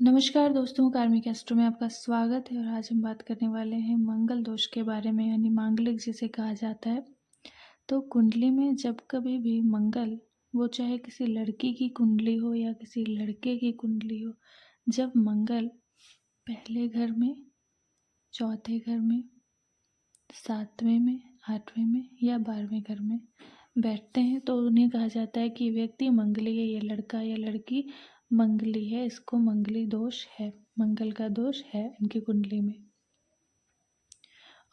नमस्कार दोस्तों, कार्मिक एस्ट्रो में आपका स्वागत है। और आज हम बात करने वाले हैं मंगल दोष के बारे में, यानी मांगलिक जिसे कहा जाता है। तो कुंडली में जब कभी भी मंगल, वो चाहे किसी लड़की की कुंडली हो या किसी लड़के की कुंडली हो, जब मंगल पहले घर में, चौथे घर में, सातवें में, आठवें में या 12वें घर में बैठते हैं तो उन्हें कहा जाता है कि व्यक्ति मंगली है, ये लड़का या लड़की मंगली है, इसको मंगली दोष है, मंगल का दोष है इनकी कुंडली में।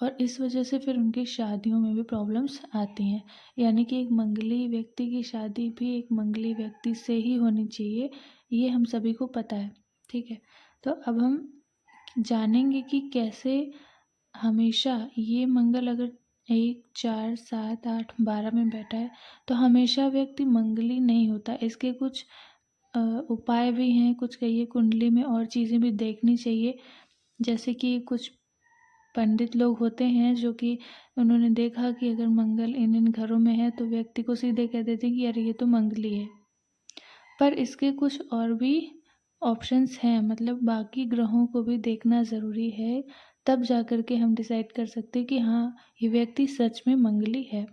और इस वजह से फिर उनकी शादियों में भी प्रॉब्लम्स आती हैं। यानी कि एक मंगली व्यक्ति की शादी भी एक मंगली व्यक्ति से ही होनी चाहिए, ये हम सभी को पता है। ठीक है, तो अब हम जानेंगे कि कैसे हमेशा ये मंगल अगर 1, 4, 7, 8, 12 में बैठा है तो हमेशा व्यक्ति मंगली नहीं होता। इसके कुछ उपाय भी हैं, कुछ कहिए कुंडली में और चीज़ें भी देखनी चाहिए। जैसे कि कुछ पंडित लोग होते हैं जो कि उन्होंने देखा कि अगर मंगल इन इन घरों में है तो व्यक्ति को सीधे कह देते हैं कि अरे ये तो मंगली है। पर इसके कुछ और भी ऑप्शंस हैं, मतलब बाकी ग्रहों को भी देखना ज़रूरी है, तब जा कर के हम डिसाइड कर सकते हैं कि हाँ, ये व्यक्ति सच में मंगली है।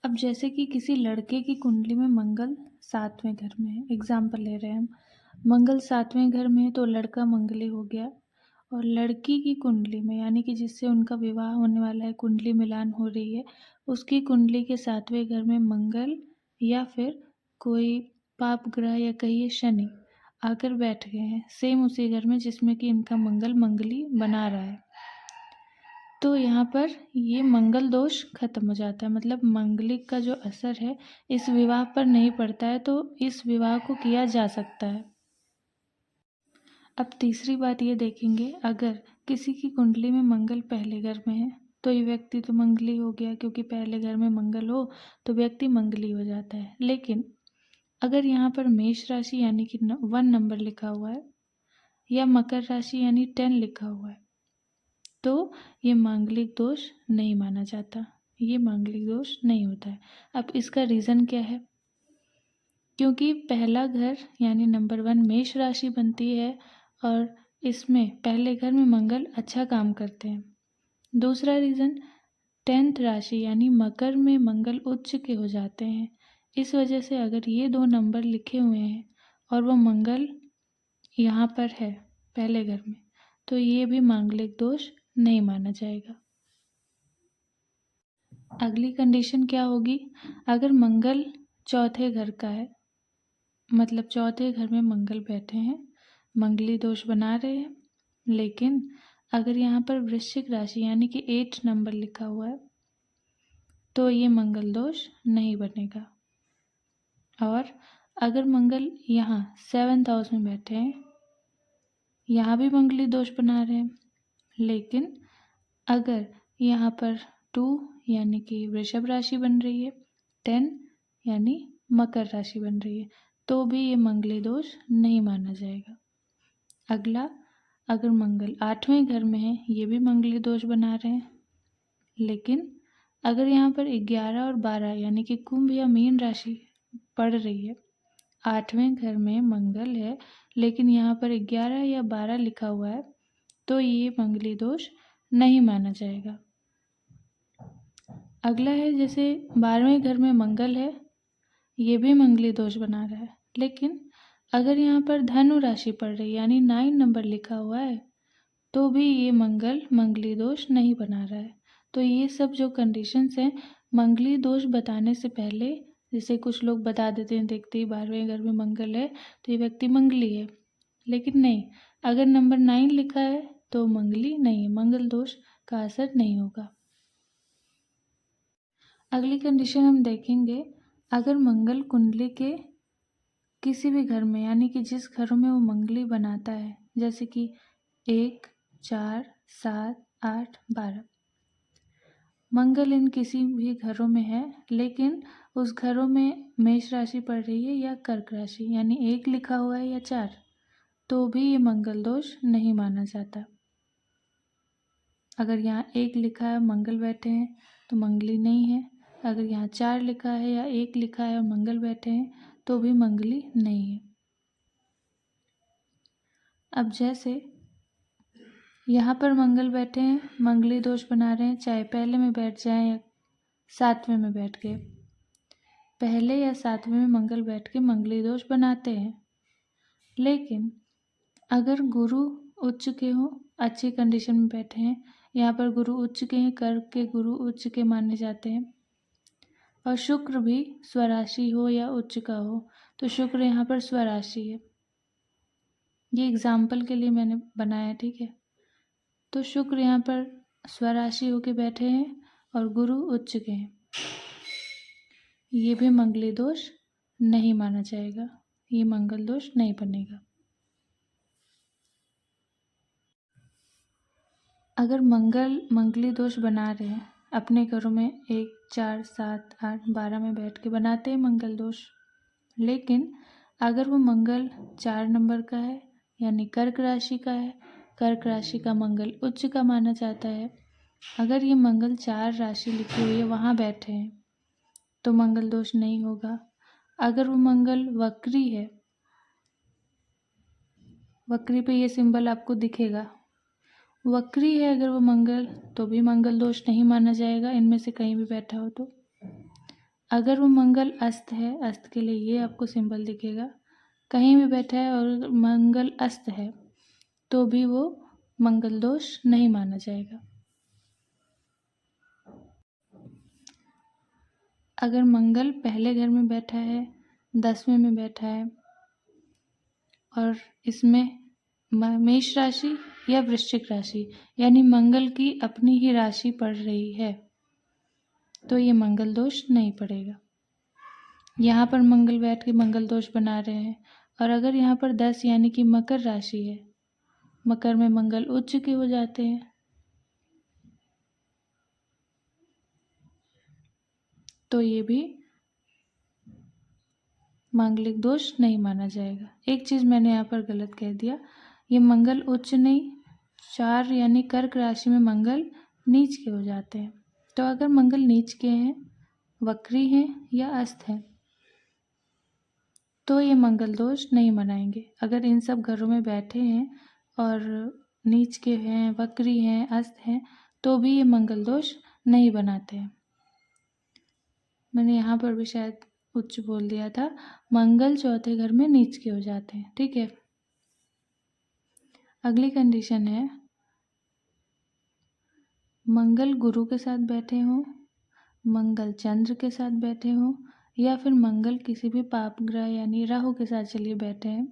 अब जैसे कि किसी लड़के की कुंडली में मंगल 7वें घर में है, एग्जाम्पल ले रहे हैं हम, मंगल 7वें घर में है तो लड़का मंगली हो गया। और लड़की की कुंडली में, यानी कि जिससे उनका विवाह होने वाला है, कुंडली मिलान हो रही है, उसकी कुंडली के 7वें घर में मंगल या फिर कोई पाप ग्रह या कहिए शनि आकर बैठ गए हैं सेम उसी घर में जिसमें कि इनका मंगल मंगली बना रहा है, तो यहाँ पर ये मंगल दोष खत्म हो जाता है। मतलब मंगलिक का जो असर है इस विवाह पर नहीं पड़ता है, तो इस विवाह को किया जा सकता है। अब तीसरी बात ये देखेंगे, अगर किसी की कुंडली में मंगल पहले घर में है तो ये व्यक्ति तो मंगली हो गया, क्योंकि पहले घर में मंगल हो तो व्यक्ति मंगली हो जाता है। लेकिन अगर यहाँ पर मेष राशि यानी कि 1 नंबर लिखा हुआ है या मकर राशि यानी 10 लिखा हुआ है तो ये मांगलिक दोष नहीं माना जाता, ये मांगलिक दोष नहीं होता है। अब इसका रीज़न क्या है? क्योंकि पहला घर यानी नंबर 1 मेष राशि बनती है और इसमें पहले घर में मंगल अच्छा काम करते हैं। दूसरा रीज़न 10th राशि यानी मकर में मंगल उच्च के हो जाते हैं। इस वजह से अगर ये 2 नंबर लिखे हुए हैं और वो मंगल यहाँ पर है पहले घर में, तो ये भी मांगलिक दोष नहीं माना जाएगा। अगली कंडीशन क्या होगी? अगर मंगल चौथे घर का है, मतलब चौथे घर में मंगल बैठे हैं, मंगली दोष बना रहे हैं, लेकिन अगर यहाँ पर वृश्चिक राशि यानी कि 8 नंबर लिखा हुआ है तो ये मंगल दोष नहीं बनेगा। और अगर मंगल यहाँ 7th हाउस में बैठे हैं, यहाँ भी मंगली दोष बना रहे हैं, लेकिन अगर यहाँ पर 2 यानी कि वृषभ राशि बन रही है, 10 यानी मकर राशि बन रही है, तो भी ये मंगली दोष नहीं माना जाएगा। अगला, अगर मंगल 8वें घर में है, ये भी मंगली दोष बना रहे हैं, लेकिन अगर यहाँ पर 11 और 12 यानी कि कुंभ या मीन राशि पड़ रही है, 8वें घर में मंगल है लेकिन यहाँ पर 11 या 12 लिखा हुआ है, तो ये मंगली दोष नहीं माना जाएगा। अगला है, जैसे 12वें घर में मंगल है, ये भी मंगली दोष बना रहा है, लेकिन अगर यहाँ पर धनु राशि पड़ रही है यानी 9 नंबर लिखा हुआ है, तो भी ये मंगल मंगली दोष नहीं बना रहा है। तो ये सब जो कंडीशंस हैं, मंगली दोष बताने से पहले, जैसे कुछ लोग बता देते हैं देखते ही 12वें घर में मंगल है तो ये व्यक्ति मंगली है, लेकिन नहीं, अगर नंबर 9 लिखा है तो मंगली नहीं है, मंगल दोष का असर नहीं होगा। अगली कंडीशन हम देखेंगे, अगर मंगल कुंडली के किसी भी घर में, यानी कि जिस घरों में वो मंगली बनाता है, जैसे कि 1, 4, 7, 8, 12, मंगल इन किसी भी घरों में है लेकिन उस घरों में मेष राशि पड़ रही है या कर्क राशि यानी 1 लिखा हुआ है या 4, तो भी ये मंगल दोष नहीं माना जाता। अगर यहाँ 1 लिखा है मंगल बैठे हैं तो मंगली नहीं है, अगर यहाँ 4 लिखा है या 1 लिखा है और मंगल बैठे हैं तो भी मंगली नहीं है। अब जैसे यहाँ पर मंगल बैठे हैं, मंगली दोष बना रहे हैं, चाहे पहले में बैठ जाएं या सातवें में बैठ गए, पहले या सातवें में मंगल बैठ के मंगली दोष बनाते हैं। लेकिन अगर गुरु उच्च के हो, अच्छी कंडीशन में बैठे हैं, यहाँ पर गुरु उच्च के हैं, कर्क के गुरु उच्च के माने जाते हैं, और शुक्र भी स्वराशि हो या उच्च का हो, तो शुक्र यहाँ पर स्वराशि है। ये एग्जाम्पल के लिए मैंने बनाया, ठीक है। तो शुक्र यहाँ पर स्वराशि होके बैठे हैं और गुरु उच्च के हैं, ये भी मंगली दोष नहीं माना जाएगा, ये मंगल दोष नहीं बनेगा। अगर मंगली दोष बना रहे हैं अपने घरों में 1, 4, 7, 8, 12 में बैठ के बनाते हैं मंगल दोष, लेकिन अगर वो मंगल 4 नंबर का है यानी कर्क राशि का है, कर्क राशि का मंगल उच्च का माना जाता है, अगर ये मंगल 4 राशि लिखी हुई है वहाँ बैठे हैं तो मंगल दोष नहीं होगा। अगर वो मंगल वक्री है, वक्री पे ये सिंबल आपको दिखेगा, वक्री है अगर वो मंगल, तो भी मंगल दोष नहीं माना जाएगा, इनमें से कहीं भी बैठा हो तो। अगर वो मंगल अस्त है, अस्त के लिए ये आपको सिंबल दिखेगा, कहीं भी बैठा है और मंगल अस्त है तो भी वो मंगल दोष नहीं माना जाएगा। अगर मंगल पहले घर में बैठा है, 10वें में बैठा है और इसमें मेष राशि या वृश्चिक राशि यानी मंगल की अपनी ही राशि पड़ रही है तो ये मंगल दोष नहीं पड़ेगा। यहाँ पर मंगल बैठ के मंगल दोष बना रहे हैं, और अगर यहाँ पर 10 यानी कि मकर राशि है, मकर में मंगल उच्च के हो जाते हैं तो ये भी मांगलिक दोष नहीं माना जाएगा। एक चीज़ मैंने यहाँ पर गलत कह दिया, ये मंगल उच्च नहीं, 4 यानी कर्क राशि में मंगल नीच के हो जाते हैं, तो अगर मंगल नीच के हैं, वक्री हैं या अस्त हैं तो ये मंगल दोष नहीं मनाएंगे। अगर इन सब घरों में बैठे हैं और नीच के हैं, वक्री हैं, अस्त हैं तो भी ये मंगल दोष नहीं बनाते हैं। मैंने यहाँ पर भी शायद उच्च बोल दिया था, मंगल चौथे घर में नीच के हो जाते हैं, ठीक है। अगली कंडीशन है मंगल गुरु के साथ बैठे हों, मंगल चंद्र के साथ बैठे हों, या फिर मंगल किसी भी पाप ग्रह यानी राहु के साथ चलिए बैठे हैं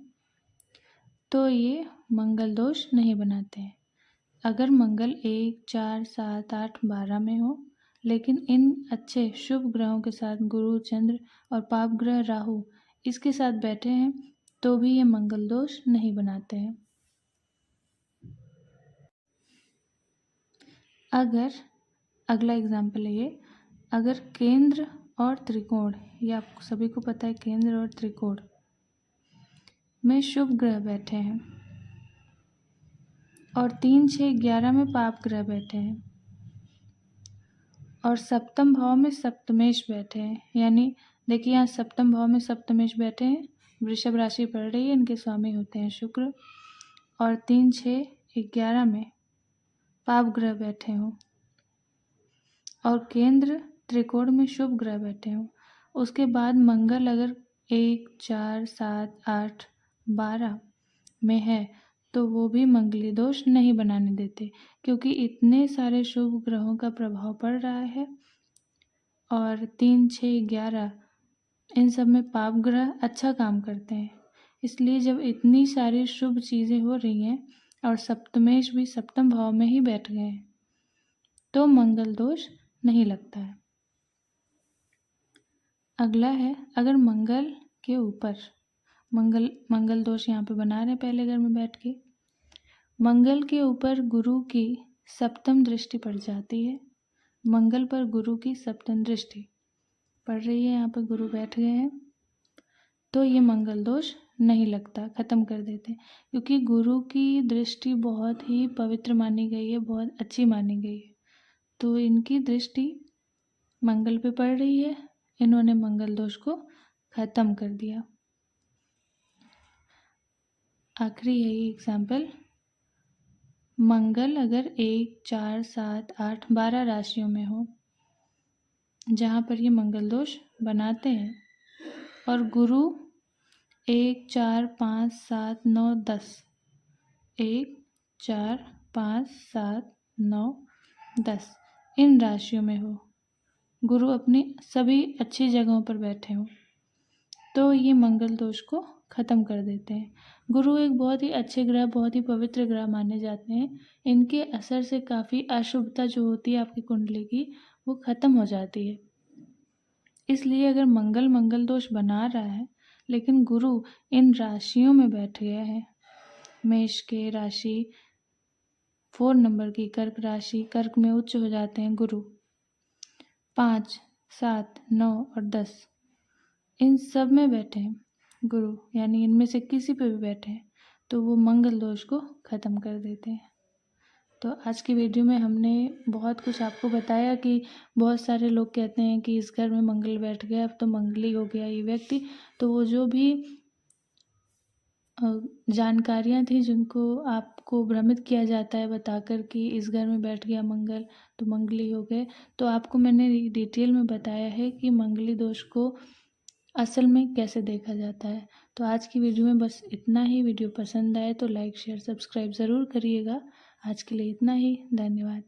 तो ये मंगल दोष नहीं बनाते हैं। अगर मंगल 1, 4, 7, 8, 12 में हो लेकिन इन अच्छे शुभ ग्रहों के साथ गुरु, चंद्र और पाप ग्रह राहु इसके साथ बैठे हैं तो भी ये मंगल दोष नहीं बनाते हैं। अगर अगला एग्जाम्पल है ये, अगर केंद्र और त्रिकोण, ये आपको सभी को पता है, केंद्र और त्रिकोण में शुभ ग्रह बैठे हैं और 3, 6, 11 में पाप ग्रह बैठे हैं और सप्तम भाव में सप्तमेश बैठे हैं, यानी देखिए यहाँ सप्तम भाव में सप्तमेश बैठे हैं, वृषभ राशि पड़ रही है, इनके स्वामी होते हैं शुक्र, और 3, 6, 11 में पाप ग्रह बैठे हों और केंद्र त्रिकोण में शुभ ग्रह बैठे हों, उसके बाद मंगल अगर 1, 4, 7, 8, 12 में है तो वो भी मंगली दोष नहीं बनाने देते, क्योंकि इतने सारे शुभ ग्रहों का प्रभाव पड़ रहा है और 3, 6, 11 इन सब में पाप ग्रह अच्छा काम करते हैं। इसलिए जब इतनी सारी शुभ चीज़ें हो रही हैं और सप्तमेश भी सप्तम भाव में ही बैठ गए हैं तो मंगल दोष नहीं लगता है। अगला है, अगर मंगल के ऊपर मंगल दोष यहाँ पे बना रहे हैं पहले घर में बैठ के, मंगल के ऊपर गुरु की सप्तम दृष्टि पड़ जाती है, मंगल पर गुरु की सप्तम दृष्टि पड़ रही है, यहाँ पर गुरु बैठ गए हैं तो ये मंगल दोष नहीं लगता, ख़त्म कर देते हैं, क्योंकि गुरु की दृष्टि बहुत ही पवित्र मानी गई है, बहुत अच्छी मानी गई है, तो इनकी दृष्टि मंगल पे पड़ रही है, इन्होंने मंगल दोष को ख़त्म कर दिया। आखिरी है ये एग्जाम्पल। मंगल अगर 1, 4, 7, 8, 12 राशियों में हो जहाँ पर ये मंगल दोष बनाते हैं, और गुरु 1, 4, 5, 7, 9, 10, 1, 4, 5, 7, 9, 10 इन राशियों में हो, गुरु अपनी सभी अच्छी जगहों पर बैठे हों, तो ये मंगल दोष को ख़त्म कर देते हैं। गुरु एक बहुत ही अच्छे ग्रह, बहुत ही पवित्र ग्रह माने जाते हैं। इनके असर से काफ़ी अशुभता जो होती है आपकी कुंडली की, वो ख़त्म हो जाती है। इसलिए अगर मंगल दोष बना रहा है, लेकिन गुरु इन राशियों में बैठ गया है, मेष के राशि 4 नंबर की कर्क राशि, कर्क में उच्च हो जाते हैं गुरु, 5, 7, 9 और 10 इन सब में बैठे हैं गुरु, यानी इनमें से किसी पे भी बैठे हैं, तो वो मंगल दोष को ख़त्म कर देते हैं। तो आज की वीडियो में हमने बहुत कुछ आपको बताया कि बहुत सारे लोग कहते हैं कि इस घर में मंगल बैठ गया, अब तो मंगली हो गया ये व्यक्ति। तो वो जो भी जानकारियाँ थी जिनको आपको भ्रमित किया जाता है बताकर कि इस घर में बैठ गया मंगल तो मंगली हो गए, तो आपको मैंने डिटेल में बताया है कि मंगली दोष को असल में कैसे देखा जाता है। तो आज की वीडियो में बस इतना ही। वीडियो पसंद आए तो लाइक शेयर सब्सक्राइब ज़रूर करिएगा। आज के लिए इतना ही, धन्यवाद।